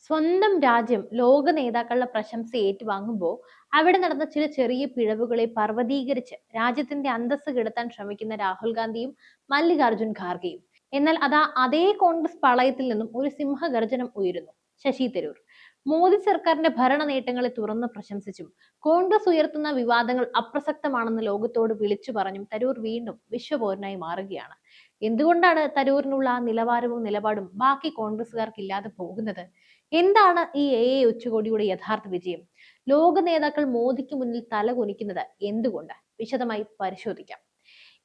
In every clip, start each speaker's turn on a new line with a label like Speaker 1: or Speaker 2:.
Speaker 1: സ്വന്തം രാജ്യം ലോക നേതാക്കളുടെ പ്രശംസ ഏറ്റുവാങ്ങുമ്പോൾ അവിടെ നടന്ന ചില ചെറിയ പിഴവുകളെ പർവ്വതീകരിച്ച് രാജ്യത്തിന്റെ അന്തസ്സ് കെടുത്താൻ ശ്രമിക്കുന്ന രാഹുൽ ഗാന്ധിയും മല്ലികാർജുൻ ഖാർഗെയും. എന്നാൽ അതേ കോൺഗ്രസ് പാളയത്തിൽ നിന്നും ഒരു സിംഹഗർജനം ഉയരുന്നു. ശശി തരൂർ മോദി സർക്കാരിന്റെ ഭരണ നേട്ടങ്ങളെ തുറന്ന് പ്രശംസിച്ചും കോൺഗ്രസ് ഉയർത്തുന്ന വിവാദങ്ങൾ അപ്രസക്തമാണെന്ന് ലോകത്തോട് വിളിച്ചു പറഞ്ഞും തരൂർ വീണ്ടും വിശ്വപൗരനായി മാറുകയാണ്. എന്തുകൊണ്ടാണ് തരൂരിനുള്ള ആ നിലവാരവും നിലപാടും ബാക്കി കോൺഗ്രസുകാർക്ക് ഇല്ലാതെ പോകുന്നത്? എന്താണ് ഈ ഉച്ചകോടിയുടെ യഥാർത്ഥ വിജയം? ലോക നേതാക്കൾ മോദിക്ക് മുന്നിൽ തല കുനിക്കുന്നത് എന്തുകൊണ്ട്? വിശദമായി പരിശോധിക്കാം.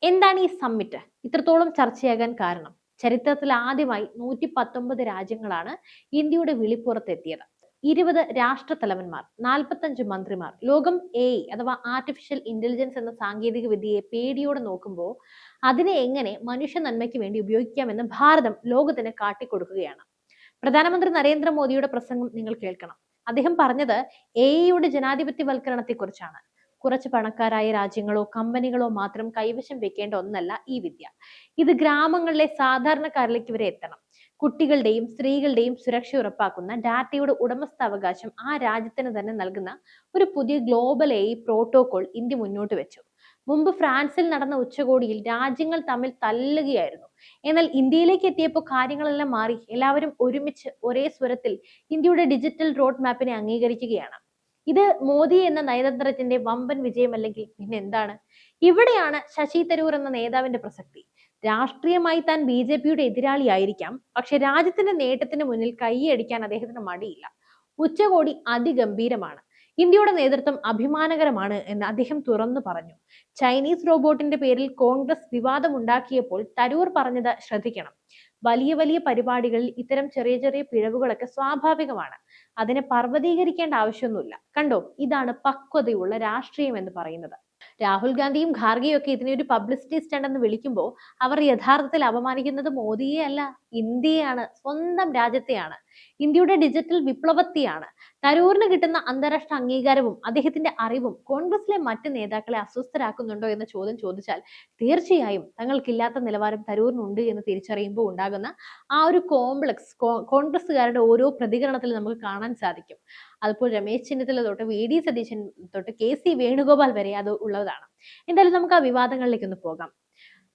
Speaker 1: എന്താണ് ഈ സമ്മിറ്റ് ഇത്രത്തോളം ചർച്ചയാകാൻ കാരണം? ചരിത്രത്തിൽ ആദ്യമായി 119 രാജ്യങ്ങളാണ് ഇന്ത്യയുടെ വിളിപ്പുറത്തെത്തിയത്. 20 രാഷ്ട്രത്തലവന്മാർ, 45 മന്ത്രിമാർ. ലോകം അഥവാ ആർട്ടിഫിഷ്യൽ ഇന്റലിജൻസ് എന്ന സാങ്കേതിക വിദ്യയെ പേടിയോടെ നോക്കുമ്പോൾ അതിനെ എങ്ങനെ മനുഷ്യ നന്മയ്ക്ക് വേണ്ടി ഉപയോഗിക്കാമെന്ന് ഭാരതം ലോകത്തിന് കാട്ടിക്കൊടുക്കുകയാണ്. പ്രധാനമന്ത്രി നരേന്ദ്രമോദിയുടെ പ്രസംഗം നിങ്ങൾ കേൾക്കണം. അദ്ദേഹം പറഞ്ഞത് യുടെ ജനാധിപത്യവൽക്കരണത്തെക്കുറിച്ചാണ്. കുറച്ച് പണക്കാരായ രാജ്യങ്ങളോ കമ്പനികളോ മാത്രം കൈവശം വെക്കേണ്ട ഒന്നല്ല ഈ വിദ്യ. ഇത് ഗ്രാമങ്ങളിലെ സാധാരണക്കാരിലേക്ക് വരെ എത്തണം. കുട്ടികളുടെയും സ്ത്രീകളുടെയും സുരക്ഷ ഉറപ്പാക്കുന്ന ഡാറ്റയുടെ ഉടമസ്ഥാവകാശം ആ രാജ്യത്തിന് തന്നെ നൽകുന്ന ഒരു പുതിയ ഗ്ലോബൽ പ്രോട്ടോകോൾ ഇന്ത്യ മുന്നോട്ട് വെച്ചു. മുമ്പ് ഫ്രാൻസിൽ നടന്ന ഉച്ചകോടിയിൽ രാജ്യങ്ങൾ തമ്മിൽ തല്ലുകയായിരുന്നു. എന്നാൽ ഇന്ത്യയിലേക്ക് എത്തിയപ്പോൾ കാര്യങ്ങളെല്ലാം മാറി. എല്ലാവരും ഒരുമിച്ച് ഒരേ സ്വരത്തിൽ ഇന്ത്യയുടെ ഡിജിറ്റൽ റോഡ് മാപ്പിനെ അംഗീകരിക്കുകയാണ്. ഇത് മോദി എന്ന നയതന്ത്രത്തിന്റെ വമ്പൻ വിജയമല്ലെങ്കിൽ പിന്നെ എന്താണ്? ഇവിടെയാണ് ശശി തരൂർ എന്ന നേതാവിന്റെ പ്രസക്തി. രാഷ്ട്രീയമായി താൻ BJP-യുടെ എതിരാളിയായിരിക്കാം, പക്ഷെ രാജ്യത്തിന്റെ നേട്ടത്തിന് മുന്നിൽ കൈയടിക്കാൻ അദ്ദേഹത്തിന് മടിയില്ല. ഉച്ചകോടി അതിഗംഭീരമാണ്. ഇന്ത്യയുടെ നേതൃത്വം അഭിമാനകരമാണ് എന്ന് അദ്ദേഹം തുറന്നു പറഞ്ഞു. ചൈനീസ് റോബോട്ടിന്റെ പേരിൽ കോൺഗ്രസ് വിവാദമുണ്ടാക്കിയപ്പോൾ തരൂർ പറഞ്ഞത് ശ്രദ്ധിക്കണം. വലിയ വലിയ പരിപാടികളിൽ ഇത്തരം ചെറിയ ചെറിയ പിഴവുകളൊക്കെ സ്വാഭാവികമാണ്. അതിനെ പർവ്വതീകരിക്കേണ്ട ആവശ്യമൊന്നുമില്ല. കണ്ടോ, ഇതാണ് പക്വതയുള്ള രാഷ്ട്രീയം എന്ന് പറയുന്നത്. രാഹുൽ ഗാന്ധിയും ഖാർഗെയും ഒക്കെ ഇതിനെ ഒരു പബ്ലിസിറ്റി സ്റ്റണ്ട് എന്ന് വിളിക്കുമ്പോൾ അവർ യഥാർത്ഥത്തിൽ അപമാനിക്കുന്നത് മോദിയെ അല്ല, ഇന്ത്യയാണ്, സ്വന്തം രാജ്യത്തെയാണ്, ഇന്ത്യയുടെ ഡിജിറ്റൽ വിപ്ലവത്തെയാണ്. തരൂരിന് കിട്ടുന്ന അന്താരാഷ്ട്ര അംഗീകാരവും അദ്ദേഹത്തിന്റെ അറിവും കോൺഗ്രസിലെ മറ്റ് നേതാക്കളെ അസ്വസ്ഥരാക്കുന്നുണ്ടോ എന്ന ചോദ്യം ചോദിച്ചാൽ തീർച്ചയായും തങ്ങൾക്കില്ലാത്ത നിലവാരം തരൂരിനുണ്ട് എന്ന് തിരിച്ചറിയുമ്പോൾ ഉണ്ടാകുന്ന ആ ഒരു കോംപ്ലക്സ് കോൺഗ്രസുകാരുടെ ഓരോ പ്രതികരണത്തിൽ നമുക്ക് കാണാൻ സാധിക്കും. അതിപ്പോൾ രമേശ് ചെന്നിത്തല തൊട്ട് VD സതീശൻ തൊട്ട് KC വേണുഗോപാൽ വരെ അത് ഉള്ളതാണ്. എന്തായാലും നമുക്ക് ആ വിവാദങ്ങളിലേക്ക് ഒന്ന് പോകാം.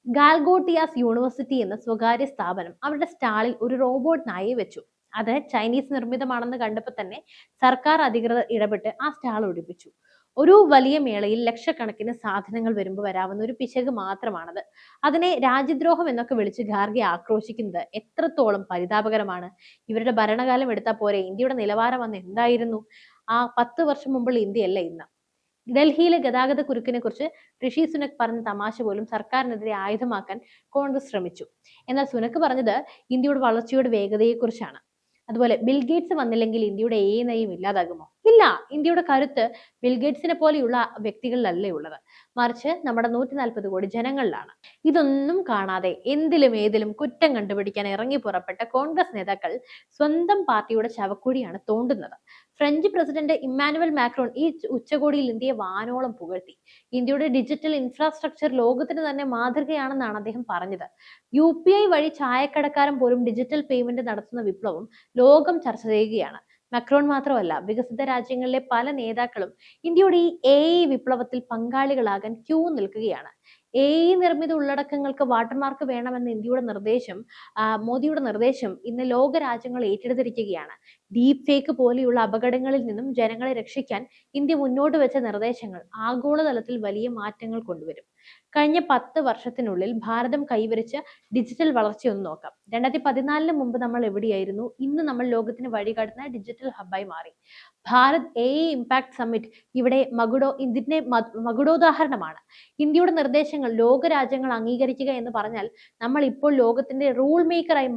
Speaker 1: ഗാൽഗോട്ടിയാസ് യൂണിവേഴ്സിറ്റി എന്ന സ്വകാര്യ സ്ഥാപനം അവരുടെ സ്റ്റാളിൽ ഒരു റോബോട്ട് നായയെ വെച്ചു. അത് ചൈനീസ് നിർമ്മിതമാണെന്ന് കണ്ടപ്പോൾ തന്നെ സർക്കാർ അധികൃതർ ഇടപെട്ട് ആ സ്റ്റാൾ ഒഴിപ്പിച്ചു. ഒരു വലിയ മേളയിൽ ലക്ഷക്കണക്കിന് സാധനങ്ങൾ വരുമ്പോൾ വരാവുന്ന ഒരു പിശക് മാത്രമാണത്. അതിനെ രാജ്യദ്രോഹം എന്നൊക്കെ വിളിച്ച് ഖാർഗെ ആക്രോശിക്കുന്നത് എത്രത്തോളം പരിതാപകരമാണ്. ഇവരുടെ ഭരണകാലം എടുത്താൽ പോരെ, ഇന്ത്യയുടെ നിലവാരം അന്ന് എന്തായിരുന്നു? ആ 10 വർഷം മുമ്പുള്ള ഇന്ത്യയല്ല ഇന്ന്. ഡൽഹിയിലെ ഗതാഗത കുരുക്കിനെ കുറിച്ച് ഋഷി സുനക് പറഞ്ഞ തമാശ പോലും സർക്കാരിനെതിരെ ആയുധമാക്കാൻ കോൺഗ്രസ് ശ്രമിച്ചു. എന്നാൽ സുനക് പറഞ്ഞത് ഇന്ത്യയുടെ വളർച്ചയുടെ വേഗതയെക്കുറിച്ചാണ്. അതുപോലെ ബിൽഗേറ്റ്സ് വന്നില്ലെങ്കിൽ ഇന്ത്യയുടെ നയം ഇല്ലാതാകുമോ? ഇല്ല. ഇന്ത്യയുടെ കരുത്ത് ബിൽഗേറ്റ്സിനെ പോലെയുള്ള വ്യക്തികളിലല്ലേ ഉള്ളത്, മറിച്ച് നമ്മുടെ 140 കോടി ജനങ്ങളിലാണ്. ഇതൊന്നും കാണാതെ എന്തിലും ഏതിലും കുറ്റം കണ്ടുപിടിക്കാൻ ഇറങ്ങി പുറപ്പെട്ട കോൺഗ്രസ് നേതാക്കൾ സ്വന്തം പാർട്ടിയുടെ ശവക്കുഴിയാണ് തോണ്ടുന്നത്. ഫ്രഞ്ച് പ്രസിഡന്റ് ഇമ്മാനുവൽ മാക്രോൺ ഈ ഉച്ചകോടിയിൽ ഇന്ത്യയെ വാനോളം പുകഴ്ത്തി. ഇന്ത്യയുടെ ഡിജിറ്റൽ ഇൻഫ്രാസ്ട്രക്ചർ ലോകത്തിന് തന്നെ മാതൃകയാണെന്നാണ് അദ്ദേഹം പറഞ്ഞത്. UPI വഴി ചായക്കടക്കാരൻ പോലും ഡിജിറ്റൽ പേയ്മെന്റ് നടത്തുന്ന വിപ്ലവം ലോകം ചർച്ച ചെയ്യുകയാണ്. മക്രോൺ മാത്രമല്ല, വികസിത രാജ്യങ്ങളിലെ പല നേതാക്കളും ഇന്ത്യയുടെ ഈ വിപ്ലവത്തിൽ പങ്കാളികളാകാൻ ക്യൂ നിൽക്കുകയാണ്. നിർമ്മിത ഉള്ളടക്കങ്ങൾക്ക് വാട്ടർമാർക്ക് വേണമെന്ന മോദിയുടെ നിർദ്ദേശം ഇന്ന് ലോക രാജ്യങ്ങൾ ഏറ്റെടുത്തിരിക്കുകയാണ്. ഡീപ് ഫേക്ക് പോലെയുള്ള അപകടങ്ങളിൽ നിന്നും ജനങ്ങളെ രക്ഷിക്കാൻ ഇന്ത്യ മുന്നോട്ട് വെച്ച നിർദ്ദേശങ്ങൾ ആഗോളതലത്തിൽ വലിയ മാറ്റങ്ങൾ കൊണ്ടുവരും. കഴിഞ്ഞ 10 വർഷത്തിനുള്ളിൽ ഭാരതം കൈവരിച്ച ഡിജിറ്റൽ വളർച്ചയൊന്ന് നോക്കാം. 2014 മുമ്പ് നമ്മൾ എവിടെയായിരുന്നു? ഇന്ന് നമ്മൾ ലോകത്തിന് വഴികാട്ടുന്ന ഡിജിറ്റൽ ഹബ്ബായി മാറി. ഭാരത് ഇമ്പാക്ട് സമ്മിറ്റ് ഇതിന്റെ മകുടോദാഹരണമാണ്. ഇന്ത്യയുടെ നിർദ്ദേശങ്ങൾ ലോക രാജ്യങ്ങൾ അംഗീകരിക്കുക എന്ന് പറഞ്ഞാൽ നമ്മൾ ഇപ്പോൾ ലോകത്തിന്റെ റൂൾ മേക്കറായി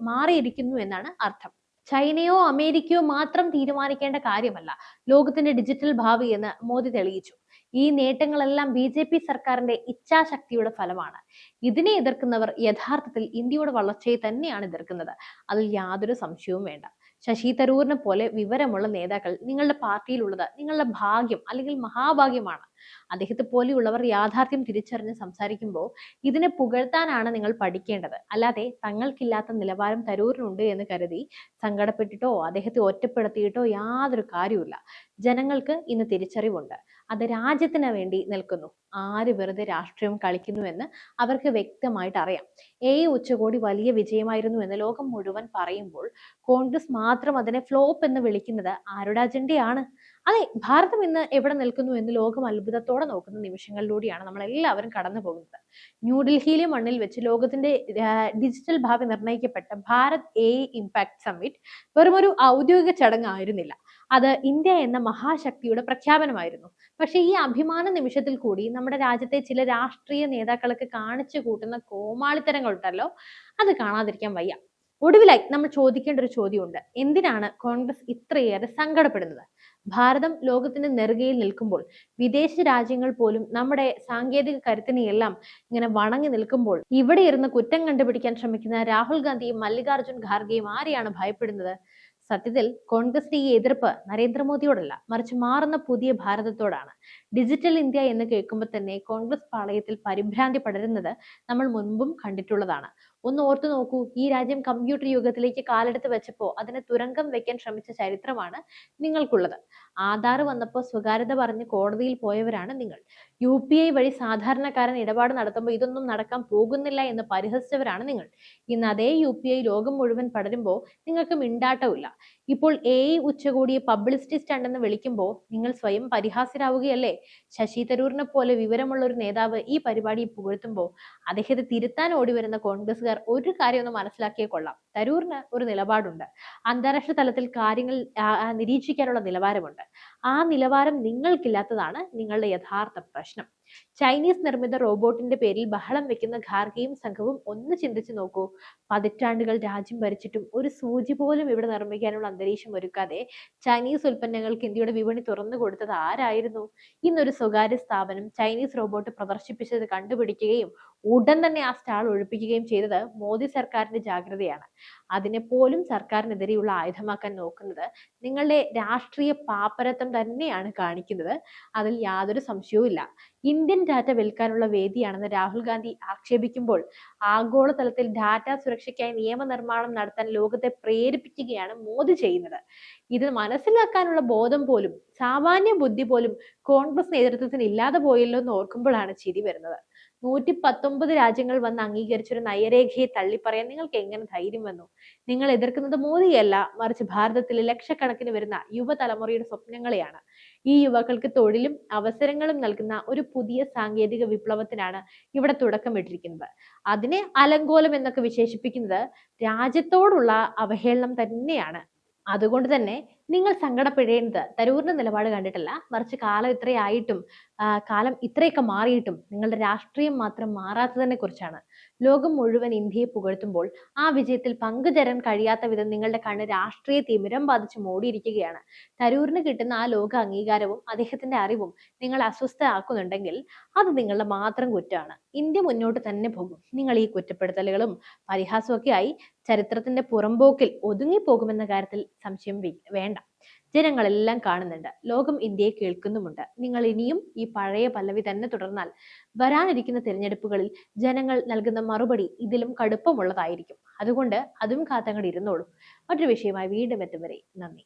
Speaker 1: മാറിയിരിക്കുന്നു എന്നാണ് അർത്ഥം. ചൈനയോ അമേരിക്കയോ മാത്രം തീരുമാനിക്കേണ്ട കാര്യമല്ല ലോകത്തിന്റെ ഡിജിറ്റൽ ഭാവി എന്ന് മോദി തെളിയിച്ചു. ഈ നേട്ടങ്ങളെല്ലാം BJP സർക്കാരിന്റെ ഇച്ഛാശക്തിയുടെ ഫലമാണ്. ഇതിനെ എതിർക്കുന്നവർ യഥാർത്ഥത്തിൽ ഇന്ത്യയുടെ വളർച്ചയെ തന്നെയാണ് എതിർക്കുന്നത്. അതിൽ യാതൊരു സംശയവും വേണ്ട. ശശി തരൂരിനെ പോലെ വിവരമുള്ള നേതാക്കൾ നിങ്ങളുടെ പാർട്ടിയിലുള്ളത് നിങ്ങളുടെ ഭാഗ്യം അല്ലെങ്കിൽ മഹാഭാഗ്യമാണ്. അദ്ദേഹത്തെ പോലെയുള്ളവർ യാഥാർത്ഥ്യം തിരിച്ചറിഞ്ഞ് സംസാരിക്കുമ്പോൾ ഇതിനെ പുകഴ്ത്താനാണ് നിങ്ങൾ പഠിക്കേണ്ടത്. അല്ലാതെ തങ്ങൾക്കില്ലാത്ത നിലവാരം തരൂരിനുണ്ട് എന്ന് കരുതി സങ്കടപ്പെട്ടിട്ടോ അദ്ദേഹത്തെ ഒറ്റപ്പെടുത്തിയിട്ടോ യാതൊരു കാര്യവുമില്ല. ജനങ്ങൾക്ക് ഇന്ന് തിരിച്ചറിവുണ്ട്. അത് രാജ്യത്തിന് വേണ്ടി നിൽക്കുന്നു. ആര് വെറുതെ രാഷ്ട്രീയം കളിക്കുന്നുവെന്ന് അവർക്ക് വ്യക്തമായിട്ട് അറിയാം. ഉച്ചകോടി വലിയ വിജയമായിരുന്നു എന്ന് ലോകം മുഴുവൻ പറയുമ്പോൾ കോൺഗ്രസ് മാത്രം അതിനെ ഫ്ലോപ്പ് എന്ന് വിളിക്കുന്നത് ആരുടെ അജണ്ടയാണ്? അതെ, ഭാരതം ഇന്ന് എവിടെ നിൽക്കുന്നു എന്ന് ലോകം അത്ഭുതത്തോടെ നോക്കുന്ന നിമിഷങ്ങളിലൂടെയാണ് നമ്മൾ എല്ലാവരും കടന്നു പോകുന്നത്. ന്യൂഡൽഹിയിലെ മണ്ണിൽ വെച്ച് ലോകത്തിന്റെ ഡിജിറ്റൽ ഭാവി നിർണ്ണയിക്കപ്പെട്ട ഭാരത് ഇമ്പാക്ട് സമ്മിറ്റ് വെറുമൊരു ഔദ്യോഗിക ചടങ്ങായിരുന്നില്ല. അത് ഇന്ത്യ എന്ന മഹാശക്തിയുടെ പ്രഖ്യാപനമായിരുന്നു. പക്ഷെ ഈ അഭിമാന നിമിഷത്തിൽ കൂടി നമ്മുടെ രാജ്യത്തെ ചില രാഷ്ട്രീയ നേതാക്കൾക്ക് കാണിച്ചു കൂട്ടുന്ന കോമാളിത്തരങ്ങൾ ഉണ്ടല്ലോ, അത് കാണാതിരിക്കാൻ വയ്യ. ഒടുവിലായി നമ്മൾ ചോദിക്കേണ്ട ഒരു ചോദ്യമുണ്ട്. എന്തിനാണ് കോൺഗ്രസ് ഇത്രയേറെ സങ്കടപ്പെടുന്നത്? ഭാരതം ലോകത്തിന്റെ നെറുകയിൽ നിൽക്കുമ്പോൾ, വിദേശ രാജ്യങ്ങൾ പോലും നമ്മുടെ സാങ്കേതിക കരുത്തിനെയെല്ലാം ഇങ്ങനെ വണങ്ങി നിൽക്കുമ്പോൾ, ഇവിടെ ഇരുന്ന് കുറ്റം കണ്ടുപിടിക്കാൻ ശ്രമിക്കുന്ന രാഹുൽ ഗാന്ധിയും മല്ലികാർജുൻ ഖാർഗെയും ആരെയാണ് ഭയപ്പെടുന്നത്? സത്യത്തിൽ കോൺഗ്രസിന്റെ ഈ എതിർപ്പ് നരേന്ദ്രമോദിയോടല്ല, മറിച്ച് മാറുന്ന പുതിയ ഭാരതത്തോടാണ്. ഡിജിറ്റൽ ഇന്ത്യ എന്ന് കേൾക്കുമ്പോൾ തന്നെ കോൺഗ്രസ് പാളയത്തിൽ പരിഭ്രാന്തി പടരുന്നത് നമ്മൾ മുൻപും കണ്ടിട്ടുള്ളതാണ്. ഒന്ന് ഓർത്തു നോക്കൂ, ഈ രാജ്യം കമ്പ്യൂട്ടർ യുഗത്തിലേക്ക് കാലെടുത്ത് വെച്ചപ്പോൾ അതിനെ തുരങ്കം വെക്കാൻ ശ്രമിച്ച ചരിത്രമാണ് നിങ്ങൾക്കുള്ളത്. ആധാർ വന്നപ്പോൾ സ്വകാര്യത പറഞ്ഞ് കോടതിയിൽ പോയവരാണ് നിങ്ങൾ. UPI വഴി സാധാരണക്കാരൻ ഇടപാട് നടത്തുമ്പോൾ ഇതൊന്നും നടക്കാൻ പോകുന്നില്ല എന്ന് പരിഹസിച്ചവരാണ് നിങ്ങൾ. ഇന്ന് അതേ UPI ലോകം മുഴുവൻ പടരുമ്പോൾ നിങ്ങൾക്ക് മിണ്ടാട്ടമില്ല. ഇപ്പോൾ ഉച്ചകോടിയെ പബ്ലിസിറ്റി സ്റ്റണ്ട് എന്ന് വിളിക്കുമ്പോൾ നിങ്ങൾ സ്വയം പരിഹാസ്യരാവുകയല്ലേ? ശശി തരൂരിനെ പോലെ വിവരമുള്ള ഒരു നേതാവ് ഈ പരിപാടിയെ പുകഴ്ത്തുമ്പോൾ അദ്ദേഹത്തെ തിരുത്താൻ ഓടി വരുന്ന കോൺഗ്രസ്സുകാർ ഒരു കാര്യം ഒന്ന് മനസ്സിലാക്കിയേ കൊള്ളാം. തരൂരിന് ഒരു നിലപാടുണ്ട്. അന്താരാഷ്ട്ര തലത്തിൽ കാര്യങ്ങൾ നിരീക്ഷിക്കാനുള്ള നിലവാരമുണ്ട്. ആ നിലവാരം നിങ്ങൾക്കില്ലാത്തതാണ് നിങ്ങളുടെ യഥാർത്ഥ പ്രശ്നം. ചൈനീസ് നിർമ്മിത റോബോട്ടിന്റെ പേരിൽ ബഹളം വെക്കുന്ന ഖാർഗെയും സംഘവും ഒന്ന് ചിന്തിച്ചു നോക്കൂ. പതിറ്റാണ്ടുകൾ രാജ്യം ഭരിച്ചിട്ടും ഒരു സൂചി പോലും ഇവിടെ നിർമ്മിക്കാനുള്ള അന്തരീക്ഷം ഒരുക്കാതെ ചൈനീസ് ഉൽപ്പന്നങ്ങൾക്ക് ഇന്ത്യയുടെ വിപണി തുറന്നു കൊടുത്തത് ആരായിരുന്നു? ഇന്നൊരു സ്വകാര്യ സ്ഥാപനം ചൈനീസ് റോബോട്ട് പ്രദർശിപ്പിച്ചത് കണ്ടുപിടിക്കുകയും ഉടൻ തന്നെ ആ സ്റ്റാൾ ഒഴിപ്പിക്കുകയും ചെയ്തത് മോദി സർക്കാരിന്റെ ജാഗ്രതയാണ്. അതിനെ പോലും സർക്കാരിനെതിരെയുള്ള ആയുധമാക്കാൻ നോക്കുന്നത് നിങ്ങളുടെ രാഷ്ട്രീയ പാപ്പരത്വം തന്നെയാണ് കാണിക്കുന്നത്. അതിൽ യാതൊരു സംശയവും ഇല്ല. ഇന്ത്യൻ ഡാറ്റ വിൽക്കാനുള്ള വേദിയാണെന്ന് രാഹുൽ ഗാന്ധി ആക്ഷേപിക്കുമ്പോൾ ആഗോളതലത്തിൽ ഡാറ്റ സുരക്ഷയ്ക്കായി നിയമനിർമ്മാണം നടത്താൻ ലോകത്തെ പ്രേരിപ്പിക്കുകയാണ് മോദി ചെയ്യുന്നത്. ഇത് മനസ്സിലാക്കാനുള്ള ബോധം പോലും, സാമാന്യ ബുദ്ധി പോലും കോൺഗ്രസ് നേതൃത്വത്തിന് ഇല്ലാതെ പോയല്ലോ എന്ന് ഓർക്കുമ്പോഴാണ് ചിരി വരുന്നത്. 119 രാജ്യങ്ങൾ വന്ന് അംഗീകരിച്ചൊരു നയരേഖയെ തള്ളിപ്പറയാൻ നിങ്ങൾക്ക് എങ്ങനെ ധൈര്യം വന്നു? നിങ്ങൾ എതിർക്കുന്നത് മോദിയല്ല, മറിച്ച് ഭാരതത്തിലെ ലക്ഷക്കണക്കിന് വരുന്ന യുവതലമുറയുടെ സ്വപ്നങ്ങളെയാണ്. ഈ യുവാക്കൾക്ക് തൊഴിലും അവസരങ്ങളും നൽകുന്ന ഒരു പുതിയ സാങ്കേതിക വിപ്ലവത്തിനാണ് ഇവിടെ തുടക്കമിട്ടിരിക്കുന്നത്. അതിനെ അലങ്കോലം എന്നൊക്കെ വിശേഷിപ്പിക്കുന്നത് രാജ്യത്തോടുള്ള അവഹേളനം തന്നെയാണ്. അതുകൊണ്ട് തന്നെ നിങ്ങൾ സങ്കടപ്പെടേണ്ടത് തരൂരിന്റെ നിലപാട് കണ്ടിട്ടല്ല, മറിച്ച് കാലം ഇത്രയായിട്ടും കാലം ഇത്രയൊക്കെ മാറിയിട്ടും നിങ്ങളുടെ രാഷ്ട്രീയം മാത്രം മാറാത്തതിനെ കുറിച്ചാണ്. ലോകം മുഴുവൻ ഇന്ത്യയെ പുകഴ്ത്തുമ്പോൾ ആ വിജയത്തിൽ പങ്കുചേരാൻ കഴിയാത്ത വിധം നിങ്ങളുടെ കണ്ണ് രാഷ്ട്രീയ തിമിരം ബാധിച്ച് മൂടിയിരിക്കുകയാണ്. തരൂരിന് കിട്ടുന്ന ആ ലോക അംഗീകാരവും അദ്ദേഹത്തിന്റെ അറിവും നിങ്ങളെ അസ്വസ്ഥരാക്കുന്നുണ്ടെങ്കിൽ അത് നിങ്ങളുടെ മാത്രം കുറ്റമാണ്. ഇന്ത്യ മുന്നോട്ട് തന്നെ പോകും. നിങ്ങൾ ഈ കുറ്റപ്പെടുത്തലുകളും പരിഹാസവും ഒക്കെ ആയി ചരിത്രത്തിന്റെ പുറമ്പോക്കിൽ ഒതുങ്ങിപ്പോകുമെന്ന കാര്യത്തിൽ സംശയം വേണ്ട. ജനങ്ങളെല്ലാം കാണുന്നുണ്ട്, ലോകം ഇന്ത്യയെ കേൾക്കുന്നുമുണ്ട്. നിങ്ങൾ ഇനിയും ഈ പഴയ പല്ലവി തന്നെ തുടർന്നാൽ വരാനിരിക്കുന്ന തിരഞ്ഞെടുപ്പുകളിൽ ജനങ്ങൾ നൽകുന്ന മറുപടി ഇതിലും കടുപ്പമുള്ളതായിരിക്കും. അതുകൊണ്ട് അതും കാത്തങ്ങട് ഇരുന്നോളൂ. മറ്റൊരു വിഷയമായി വീണ്ടും എത്തും വരെ നന്ദി.